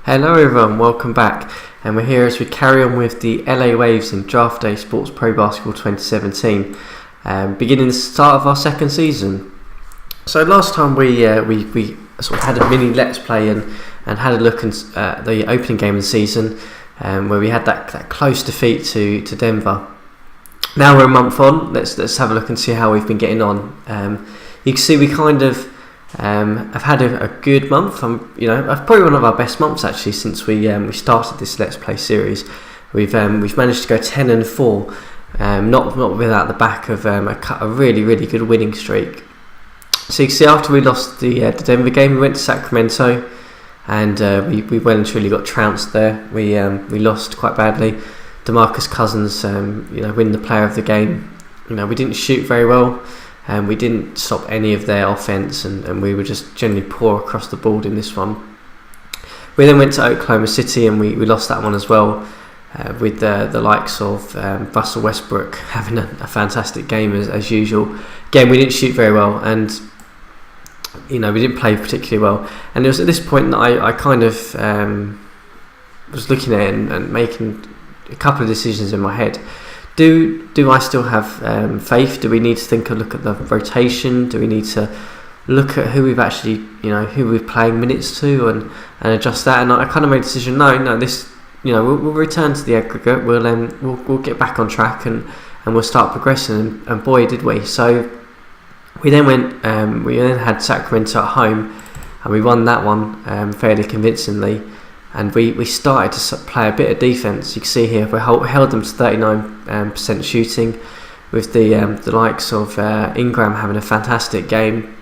Hello everyone, welcome back, and we're here as we carry on with the LA Waves in Draft Day Sports Pro Basketball 2017, beginning the start of our second season. So last time we sort of had a mini Let's Play and had a look at the opening game of the season, where we had that close defeat to Denver. Now we're a month on. Let's have a look and see how we've been getting on. You can see we kind of I've had a good month. I've probably one of our best months actually since we started this Let's Play series. We've managed to go 10-4, not without the back of a really good winning streak. So you can see after we lost the Denver game, we went to Sacramento, and we well and truly got trounced there. We lost quite badly. DeMarcus Cousins, win the player of the game. We didn't shoot very well. We didn't stop any of their offense, and we were just generally poor across the board in this one. We then went to Oklahoma City, and we lost that one as well, with the likes of Russell Westbrook having a fantastic game as usual. Again, we didn't shoot very well, and we didn't play particularly well. And it was at this point that I kind of was looking at it and making a couple of decisions in my head. Do I still have faith? Do we need to look at the rotation? Do we need to look at who we've actually, who we're playing minutes to and adjust that? And I kind of made a decision. No, this, we'll return to the aggregate. We'll get back on track and we'll start progressing. And boy, did we! So we then had Sacramento at home, and we won that one fairly convincingly. And we started to play a bit of defence. You can see here we held them to 39% shooting, with the likes of Ingram having a fantastic game.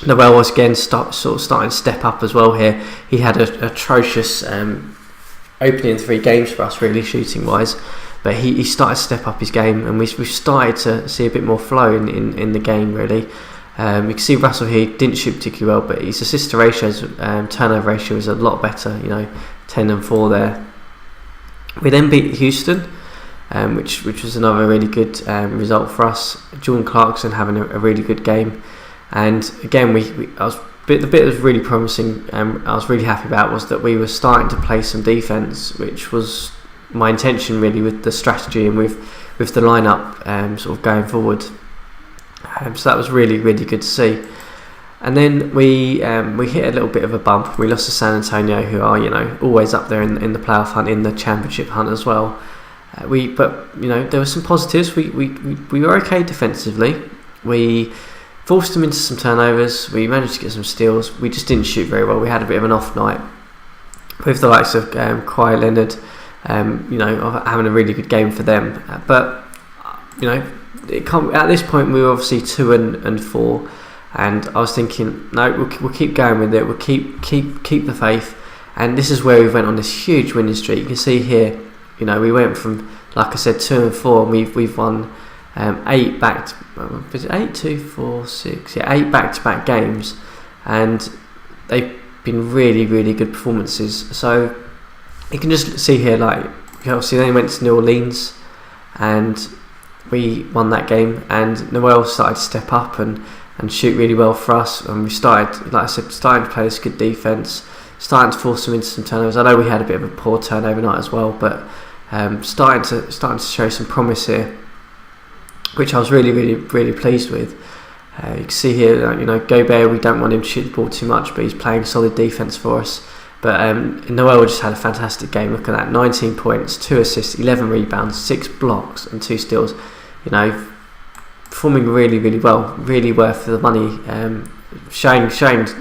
Noel was again starting to step up as well here. He had an atrocious opening 3 games for us, really shooting wise, but he started to step up his game, and we've started to see a bit more flow in the game really. You can see Russell here didn't shoot particularly well, but his assist to ratios, turnover ratio was a lot better, 10-4 there. We then beat Houston, which was another really good result for us. Jordan Clarkson having a really good game, and again the bit that was really promising, I was really happy about, was that we were starting to play some defence, which was my intention really with the strategy and with the lineup sort of going forward. So that was really good to see. And then we hit a little bit of a bump. We lost to San Antonio, who are always up there in the playoff hunt, in the championship hunt as well. But there were some positives. We were okay defensively. We forced them into some turnovers. We managed to get some steals. We just didn't shoot very well. We had a bit of an off night with the likes of Kawhi Leonard, having a really good game for them. But at this point we were obviously 2-4, and I was thinking, no, we'll keep going with it. We'll keep the faith, and this is where we went on this huge winning streak. You can see here, we went from, like I said, 2-4, and we've won 8 back-to-back games, and they've been really good performances. So you can just see here, obviously they went to New Orleans, and we won that game, and Noel started to step up and shoot really well for us, and we started, like I said, to play this good defence, starting to force them into some turnovers. I know we had a bit of a poor turnover night as well, but starting to show some promise here, which I was really pleased with. You can see here, Gobert, we don't want him to shoot the ball too much, but he's playing solid defence for us. But Noel just had a fantastic game. Look at that, 19 points, 2 assists, 11 rebounds, 6 blocks and 2 steals. Performing really well, really worth the money. Showing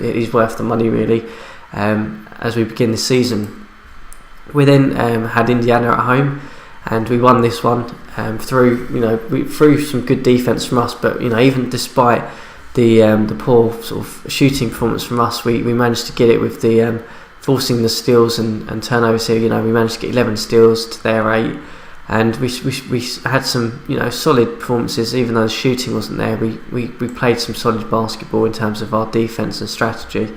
he's worth the money really. As we begin the season, we then had Indiana at home, and we won this one through some good defense from us. But even despite the poor sort of shooting performance from us, we managed to get it with the forcing the steals and turnovers here. We managed to get 11 steals to their 8, and we had some solid performances. Even though the shooting wasn't there, we played some solid basketball in terms of our defense and strategy.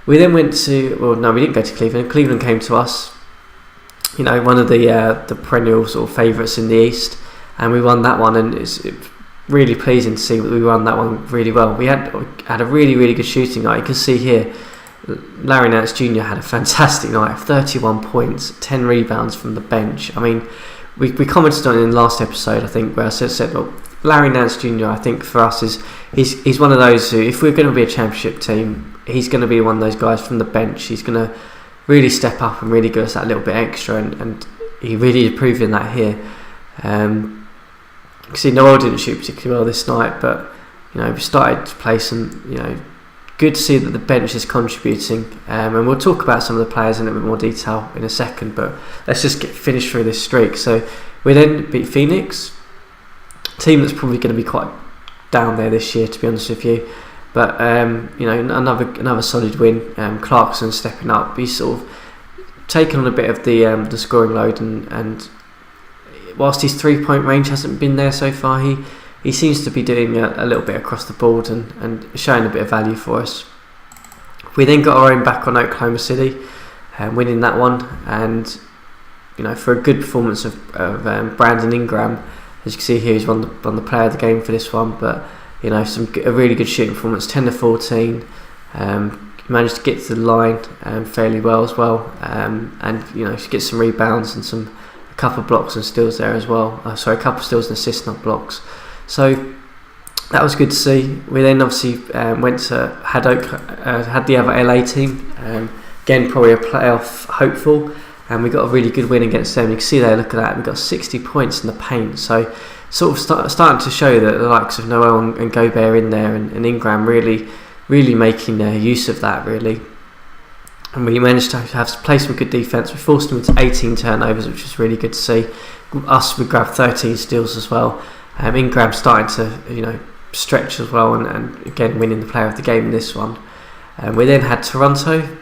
We then went to, we didn't go to Cleveland. Cleveland came to us, one of the perennial sort of favourites in the East, and we won that one, and it's really pleasing to see that we won that one really well. We had a really good shooting night. You can see here, Larry Nance Jr. had a fantastic night, 31 points, 10 rebounds from the bench. I mean, we commented on it in the last episode, I think, where I said, look, Larry Nance Jr. I think for us he's one of those who, if we're going to be a championship team, he's going to be one of those guys from the bench. He's going to really step up and really give us that little bit extra, and he really is proving that here. See, Noel didn't shoot particularly well this night, but we started to play some, good to see that the bench is contributing, and we'll talk about some of the players in a bit more detail in a second, but let's just finished through this streak. So we then beat Phoenix, a team that's probably going to be quite down there this year, to be honest with you, but another solid win. Clarkson stepping up, he's sort of taken on a bit of the scoring load, and whilst his 3-point range hasn't been there so far, he seems to be doing a little bit across the board and showing a bit of value for us. We then got our own back on Oklahoma City, winning that one, and for a good performance of Brandon Ingram, as you can see here, he's won the player of the game for this one. But a really good shooting performance, 10-14. Managed to get to the line fairly well as well, and get some rebounds and a couple of blocks and steals there as well. A couple of steals and assists, not blocks. So that was good to see. We then obviously went to had the other LA team, again probably a playoff hopeful, and we got a really good win against them. You can see there, look at that, we got 60 points in the paint. So sort of starting to show that the likes of Noel and Gobert in there, and Ingram really making use of that really. And we managed to play some good defence. We forced them into 18 turnovers, which was really good to see. We grabbed 13 steals as well. Ingram starting to stretch as well, and again winning the player of the game in this one. We then had Toronto,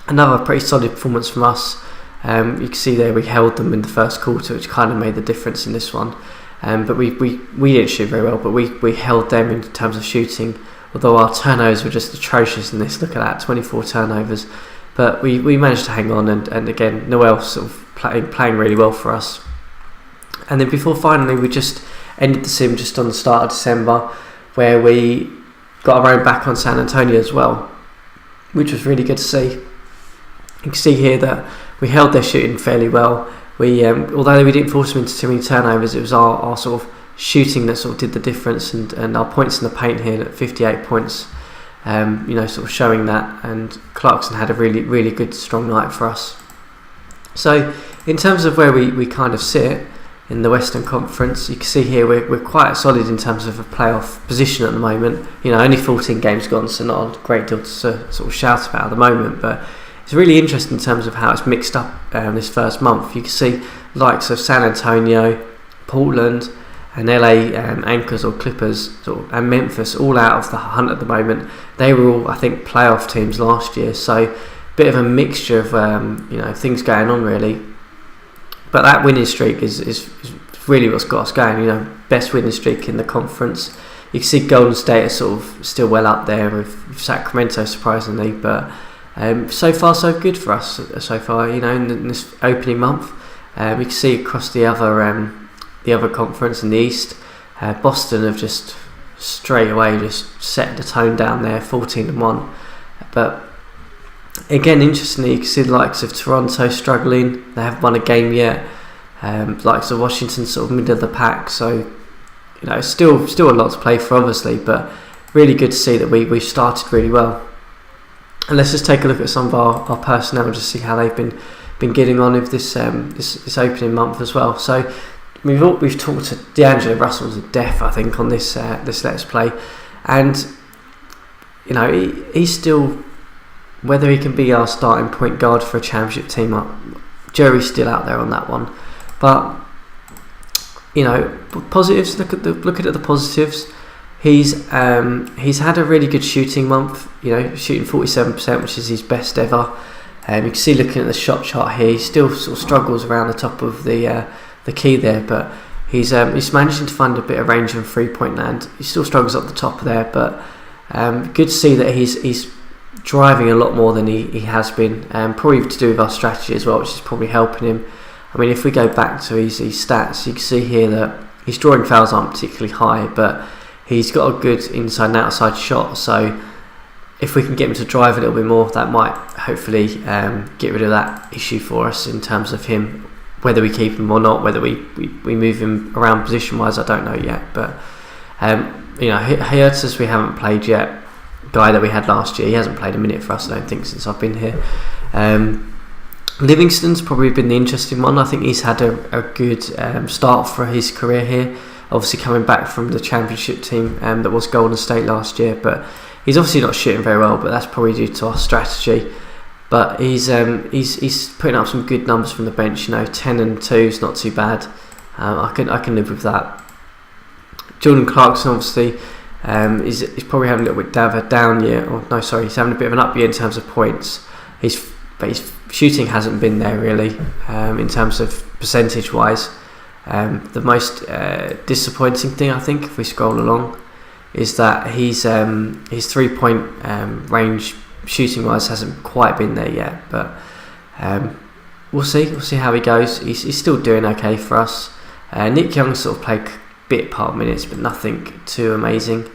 another pretty solid performance from us. You can see there we held them in the first quarter, which kind of made the difference in this one. But we didn't shoot very well, but we held them in terms of shooting, although our turnovers were just atrocious in this. Look at that, 24 turnovers. But we managed to hang on, and again Noel sort of playing really well for us. And then before finally we just ended the sim just on the start of December, where we got our own back on San Antonio as well, which was really good to see. You can see here that we held their shooting fairly well. We although we didn't force them into too many turnovers, it was our sort of shooting that sort of did the difference, and our points in the paint here at 58 points, sort of showing that. And Clarkson had a really good strong night for us. So in terms of where we kind of sit in the Western Conference, you can see here we're quite solid in terms of a playoff position at the moment. Only 14 games gone, so not a great deal to sort of shout about at the moment, but it's really interesting in terms of how it's mixed up this first month. You can see likes of San Antonio, Portland, and LA Anchors or Clippers and Memphis all out of the hunt at the moment. They were all, I think, playoff teams last year, so a bit of a mixture of things going on really. But that winning streak is really what's got us going. Best winning streak in the conference. You can see Golden State are sort of still well up there with Sacramento, surprisingly. But so far so good for us. So far, in this opening month, you can see across the other conference in the East, Boston have just straight away just set the tone down there, 14-1. But again, interestingly, you can see the likes of Toronto struggling. They haven't won a game yet. Likes of Washington sort of middle of the pack. So, still a lot to play for, obviously, but really good to see that we started really well. And let's just take a look at some of our personnel and just see how they've been getting on with this opening month as well. So we've talked to D'Angelo Russell to death, I think, on this Let's Play, and he's still, whether he can be our starting point guard for a championship team, jury's still out there on that one. But positives. Look at the positives. He's had a really good shooting month. Shooting 47%, which is his best ever. You can see, looking at the shot chart here, he still sort of struggles around the top of the key there, but he's managing to find a bit of range and 3-point land. He still struggles up the top there, but good to see that he's driving a lot more than he has been, probably to do with our strategy as well, which is probably helping him. I mean, if we go back to his stats, you can see here that his drawing fouls aren't particularly high, but he's got a good inside and outside shot, so if we can get him to drive a little bit more, that might hopefully get rid of that issue for us in terms of him, whether we keep him or not, whether we move him around position wise, I don't know yet. But Hertz's we haven't played yet. Guy that we had last year, he hasn't played a minute for us, I don't think, since I've been here. Livingston's probably been the interesting one. I think he's had a good start for his career here, obviously coming back from the championship team that was Golden State last year, but he's obviously not shooting very well, but that's probably due to our strategy. But he's putting up some good numbers from the bench. 10 and 2 is not too bad. I can live with that. Jordan Clarkson obviously he's probably having a little bit of a down year. He's having a bit of an up year in terms of points. But his shooting hasn't been there really in terms of percentage wise. The most disappointing thing, I think, if we scroll along, is that his 3-point range shooting wise hasn't quite been there yet. But we'll see how he goes. He's still doing okay for us. Nick Young sort of played bit part minutes, but nothing too amazing.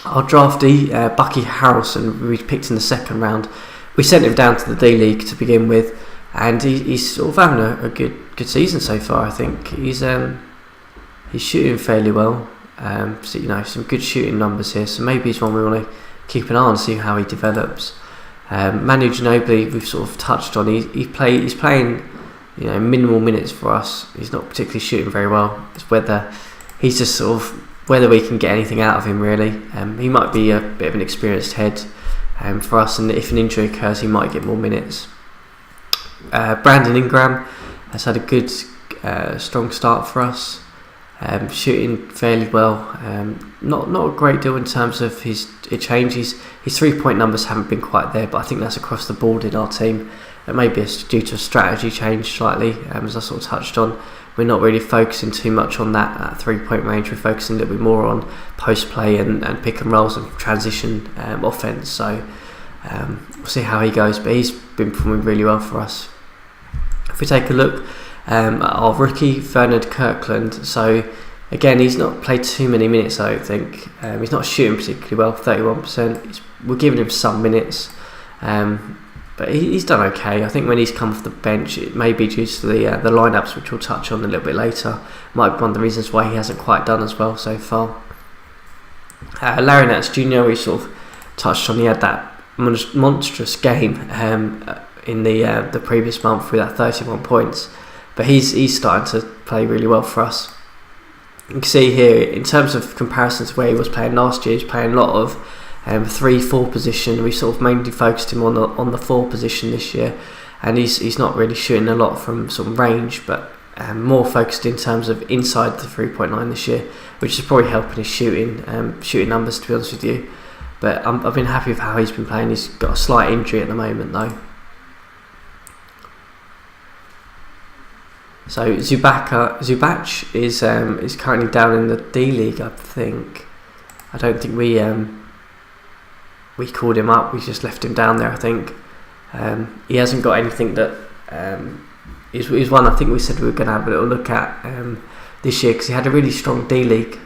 Our draftee, Bucky Harrelson, we picked in the second round. We sent him down to the D League to begin with, and he's sort of having a good season so far. I think he's shooting fairly well. Some good shooting numbers here. So maybe he's one we want to keep an eye on, see how he develops. Manu Ginobili, we've sort of touched on. He's playing minimal minutes for us. He's not particularly shooting very well. It's whether we can get anything out of him really. He might be a bit of an experienced head for us, and if an injury occurs, he might get more minutes. Brandon Ingram has had a good, strong start for us. Shooting fairly well. Not a great deal in terms of his changes. His 3-point numbers haven't been quite there, but I think that's across the board in our team. It may be due to a strategy change slightly, as I sort of touched on. We're not really focusing too much on that 3-point range. We're focusing a little bit more on post play and pick and rolls and transition offense. So we'll see how he goes, but he's been performing really well for us. If we take a look at our rookie, Bernard Kirkland, so again, he's not played too many minutes, I don't think. He's not shooting particularly well, 31%. We're giving him some minutes, but he's done okay. I think when he's come off the bench, it may be due to the lineups, which we'll touch on a little bit later. Might be one of the reasons why he hasn't quite done as well so far. Larry Nance Jr., we sort of touched on. He had that monstrous game in the previous month with that 31 points, but he's starting to play really well for us. You can see here, in terms of comparison to where he was playing last year, he's playing a lot of 3-4 position. We sort of mainly focused him on the 4 position this year, and he's not really shooting a lot from sort of range, but more focused in terms of inside the 3-point line this year, which is probably helping his shooting numbers, to be honest with you. But I've been happy with how he's been playing. He's got a slight injury at the moment though. So Zubac is currently down in the D League, I think. I don't think we called him up. We just left him down there, I think. He hasn't got anything that is one I think we said we were going to have a little look at this year, because he had a really strong D League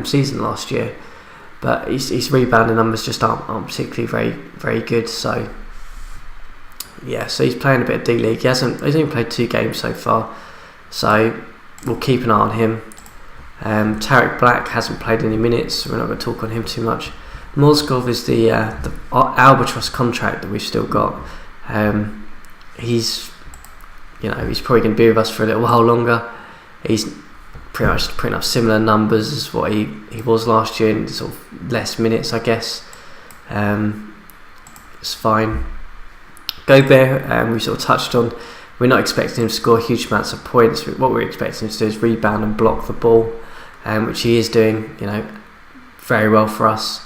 season last year, but his rebounding numbers just aren't particularly very, very good. So yeah, so he's playing a bit of D League. He's only played 2 games so far, so we'll keep an eye on him. Tarek Black hasn't played any minutes, so we're not going to talk on him too much. Mozgov is the albatross contract that we've still got. He's probably going to be with us for a little while longer. He's pretty much putting up similar numbers as what he was last year, in sort of less minutes, I guess. It's fine. Gobert, we sort of touched on. We're not expecting him to score huge amounts of points. What we're expecting him to do is rebound and block the ball, which he is doing, very well for us.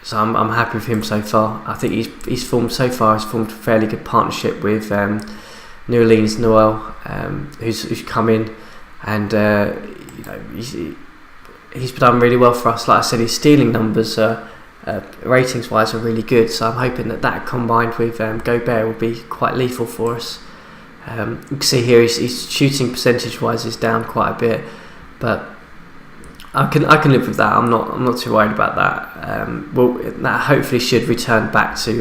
So I'm happy with him so far. I think he's formed a fairly good partnership with New Orleans Noel, who's come in, and he's done really well for us. Like I said, his stealing numbers, ratings wise, are really good. So I'm hoping that combined with Gobert will be quite lethal for us. You can see here his shooting percentage wise is down quite a bit, but I can live with that. I'm not too worried about that. That hopefully should return back to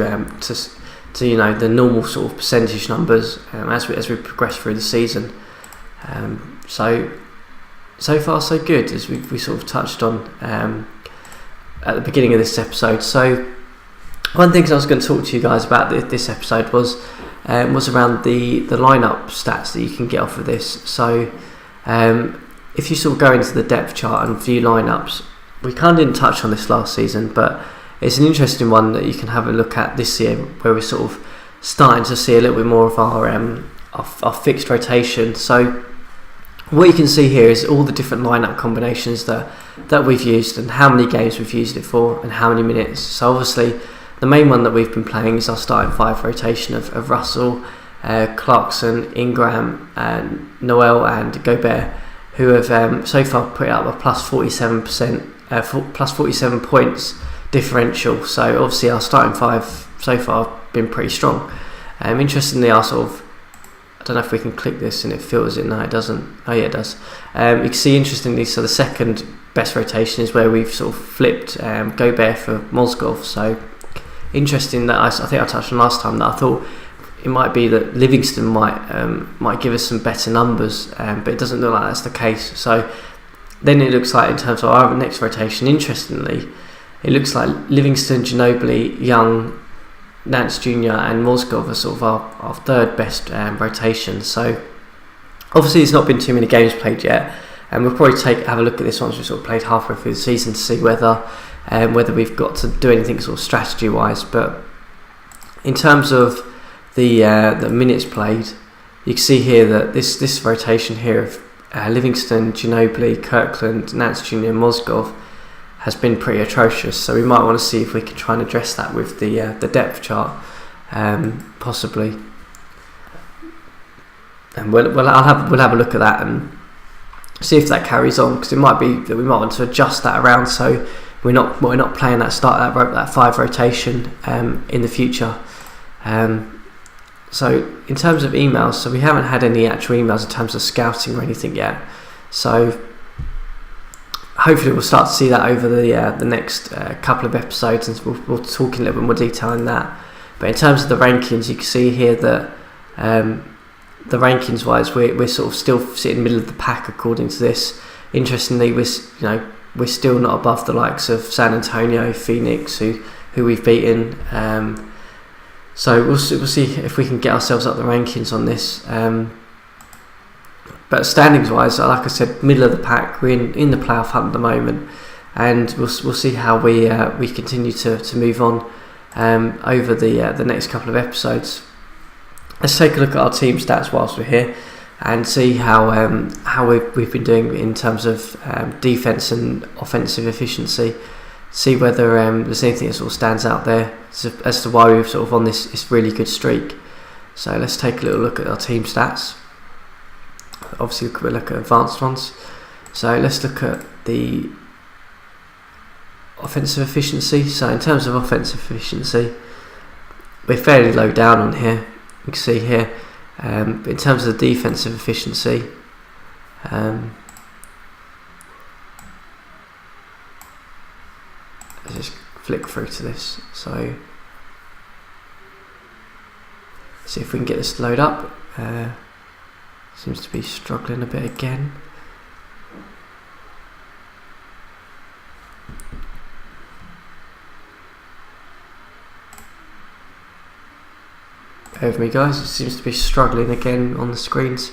the normal sort of percentage numbers as we progress through the season. So far so good, as we sort of touched on at the beginning of this episode. So one thing I was going to talk to you guys about this episode was around the lineup stats that you can get off of this. So if you sort of go into the depth chart and view lineups, we kind of didn't touch on this last season, but it's an interesting one that you can have a look at this year, where we're sort of starting to see a little bit more of our fixed rotation. So what you can see here is all the different lineup combinations that we've used, and how many games we've used it for, and how many minutes. So obviously the main one that we've been playing is our starting 5 rotation of Russell, Clarkson, Ingram, and Noel and Gobert, who have so far put up a plus 47 points differential. So obviously our starting 5 so far have been pretty strong. Interestingly, our sort of, I don't know if we can click this and it filters it. No, it doesn't. Oh yeah, it does. You can see, interestingly, so the second best rotation is where we've sort of flipped Gobert for Mozgov. So interesting that I think I touched on last time that I thought it might be that Livingston might give us some better numbers, but it doesn't look like that's the case. So then it looks like, in terms of our next rotation, interestingly, it looks like Livingston, Ginobili, Young, Nance Jr. and Mozgov are sort of our third best rotation. So obviously there's not been too many games played yet, and we'll probably have a look at this once we've sort of played halfway through the season to see whether we've got to do anything sort of strategy wise. But in terms of the minutes played, you can see here that this rotation here of Livingston, Ginobili, Kirkland, Nance Jr. and Mozgov has been pretty atrocious. So we might want to see if we can try and address that with the depth chart, possibly. And we'll have a look at that and see if that carries on, because it might be that we might want to adjust that around so we're not playing that 5 rotation in the future. So in terms of emails, so we haven't had any actual emails in terms of scouting or anything yet. So hopefully we'll start to see that over the next couple of episodes, and we'll talk in a little bit more detail in that. But in terms of the rankings, you can see here that the rankings wise, we're sort of still sitting middle of the pack according to this. Interestingly, we're still not above the likes of San Antonio, Phoenix, who we've beaten. So we'll see if we can get ourselves up the rankings on this. But standings wise, like I said, middle of the pack. We're in the playoff hunt at the moment, and we'll see how we continue to move on over the next couple of episodes. Let's take a look at our team stats whilst we're here, and see how we've been doing in terms of defense and offensive efficiency. See whether there's anything that sort of stands out there as to why we're sort of on this really good streak. So let's take a little look at our team stats. Obviously we'll look at advanced ones. So let's look at the offensive efficiency. So in terms of offensive efficiency, we're fairly low down on here. You can see here. In terms of the defensive efficiency, let's just flick through to this. So see if we can get this to load up. Seems to be struggling a bit again. Bear with me, guys, it seems to be struggling again on the screens.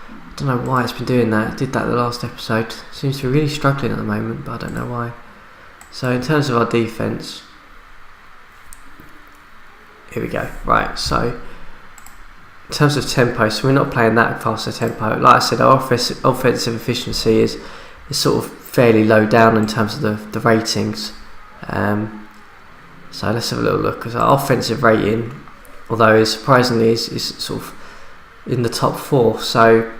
I don't know why it's been doing that. It did that the last episode. It seems to be really struggling at the moment, but I don't know why. So in terms of our defense, here we go. Right, so in terms of tempo, so we're not playing that fast a tempo. Like I said, our offensive efficiency is sort of fairly low down in terms of the ratings. So let's have a little look. Because our offensive rating, although surprisingly is sort of in the top 4, so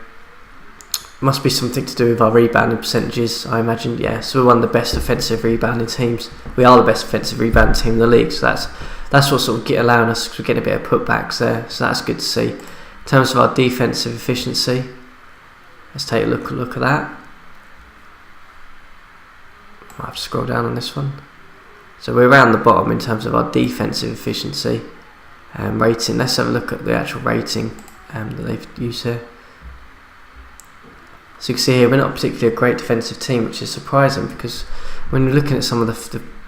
must be something to do with our rebounding percentages, I imagine. Yeah, so we're one of the best offensive rebounding teams. We are the best offensive rebounding team in the league, so that's what sort of allowing us to get a bit of putbacks there, so that's good to see. In terms of our defensive efficiency, let's take a look at that. I'll have to scroll down on this one. So we're around the bottom in terms of our defensive efficiency rating. Let's have a look at the actual rating that they've used here. So you can see here we're not particularly a great defensive team, which is surprising because when we're looking at some of the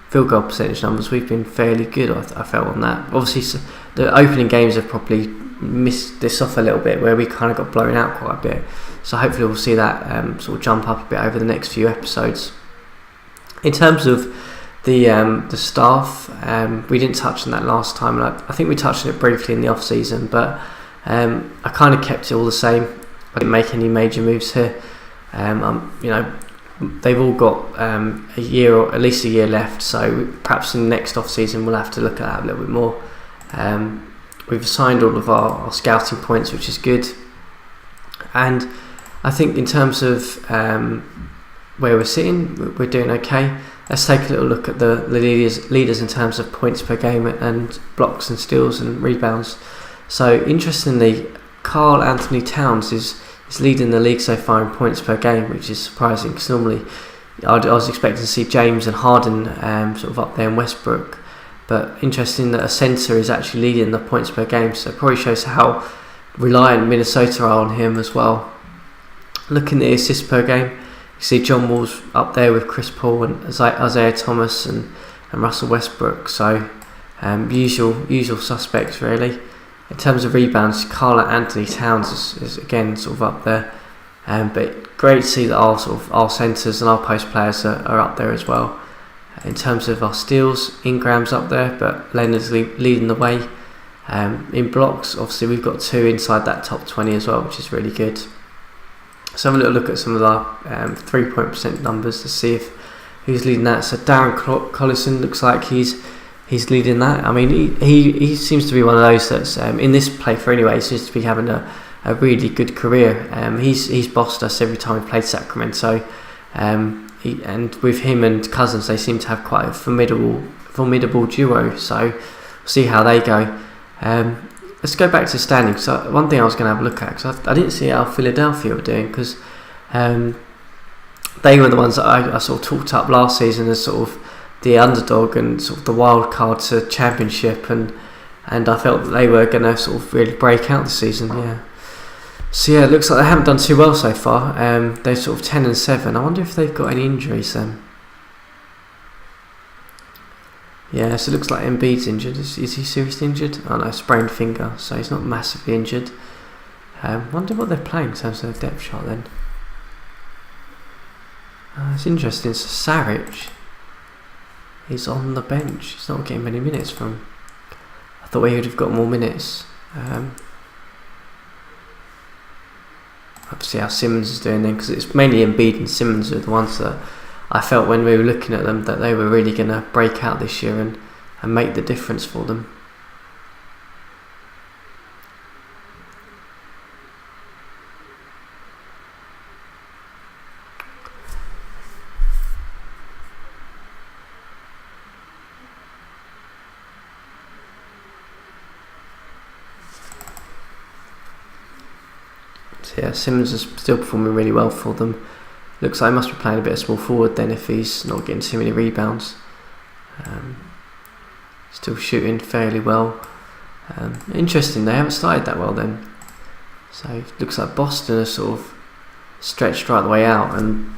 field goal percentage numbers, we've been fairly good, I felt, on that. Obviously the opening games have probably missed this off a little bit, where we kind of got blown out quite a bit, so hopefully we'll see that sort of jump up a bit over the next few episodes. In terms of the staff, we didn't touch on that last time, and I think we touched on it briefly in the off season, but I kind of kept it all the same. I didn't make any major moves here. They've all got a year, or at least a year left, so perhaps in the next off season we'll have to look at that a little bit more. We've assigned all of our scouting points, which is good, and I think in terms of where we're sitting, we're doing okay. Let's take a little look at the leaders in terms of points per game and blocks and steals and rebounds. So interestingly, Karl Anthony Towns is leading the league so far in points per game, which is surprising because normally I was expecting to see James and Harden sort of up there in Westbrook, but interesting that a centre is actually leading the points per game, so it probably shows how reliant Minnesota are on him as well. Looking at the assists per game, you see John Wall's up there with Chris Paul and Isaiah Thomas and Russell Westbrook, so usual suspects really. In terms of rebounds, Karl Anthony Towns is again sort of up there, but great to see that our centres and our post players are up there as well. In terms of our steals, Ingram's up there, but Leonard's leading the way. In blocks, obviously we've got 2 inside that top 20 as well, which is really good. So have a little look at some of our 3-point percent numbers to see who's leading that. So Darren Collison looks like he's leading that. I mean, he seems to be one of those that's in this playthrough anyway. Seems to be having a really good career. He's bossed us every time we played Sacramento. And with him and Cousins, they seem to have quite a formidable duo. So we'll see how they go. Let's go back to standings. So one thing I was going to have a look at, because I didn't see how Philadelphia were doing, because they were the ones that I sort of talked up last season as sort of the underdog and sort of the wild card to championship, and I felt that they were going to sort of really break out this season. Yeah. So yeah, it looks like they haven't done too well so far. They're sort of 10-7. I wonder if they've got any injuries then. Yeah, so it looks like Embiid's injured. Is he seriously injured? Oh no, sprained finger, so he's not massively injured. Wonder what they're playing in terms of their depth chart then. It's interesting. So Saric is on the bench. He's not getting many minutes from. I thought he would have got more minutes. Have to see how Simmons is doing then, because it's mainly Embiid and Simmons are the ones that I felt when we were looking at them that they were really going to break out this year and make the difference for them. So yeah, Simmons is still performing really well for them. Looks like he must be playing a bit of small forward then if he's not getting too many rebounds. Still shooting fairly well. Interesting, they haven't started that well then. So it looks like Boston are sort of stretched right the way out. And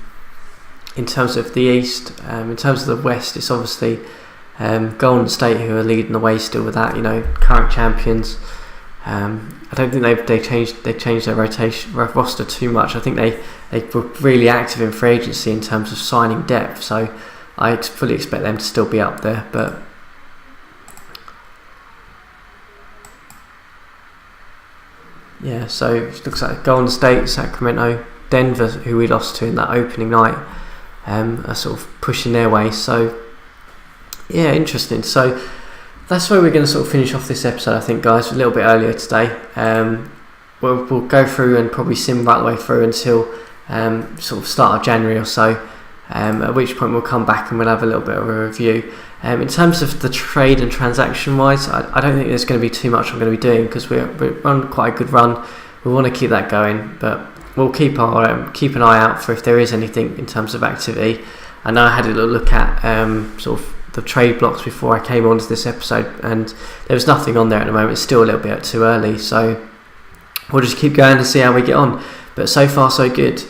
in terms of the East, in terms of the West, it's obviously Golden State who are leading the way still with that. You know, current champions. I don't think they changed their roster too much. I think they were really active in free agency in terms of signing depth, so I fully expect them to still be up there. But yeah, so it looks like Golden State, Sacramento, Denver, who we lost to in that opening night, are sort of pushing their way. So yeah, interesting. So that's where we're going to sort of finish off this episode, I think, guys, a little bit earlier today. We'll go through and probably sim right the way through until sort of start of January or so, at which point we'll come back and we'll have a little bit of a review. In terms of the trade and transaction wise, I don't think there's going to be too much I'm going to be doing, because we're on quite a good run. We want to keep that going, but we'll keep an eye out for if there is anything in terms of activity. I know I had a little look at sort of the trade blocks before I came on to this episode, and there was nothing on there at the moment. It's still a little bit too early, so we'll just keep going and see how we get on. But so far so good.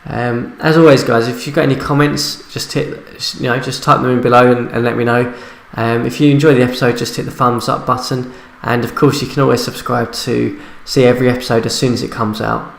As always, guys, if you've got any comments, just type them in below and let me know. If you enjoy the episode, just hit the thumbs up button, and of course you can always subscribe to see every episode as soon as it comes out.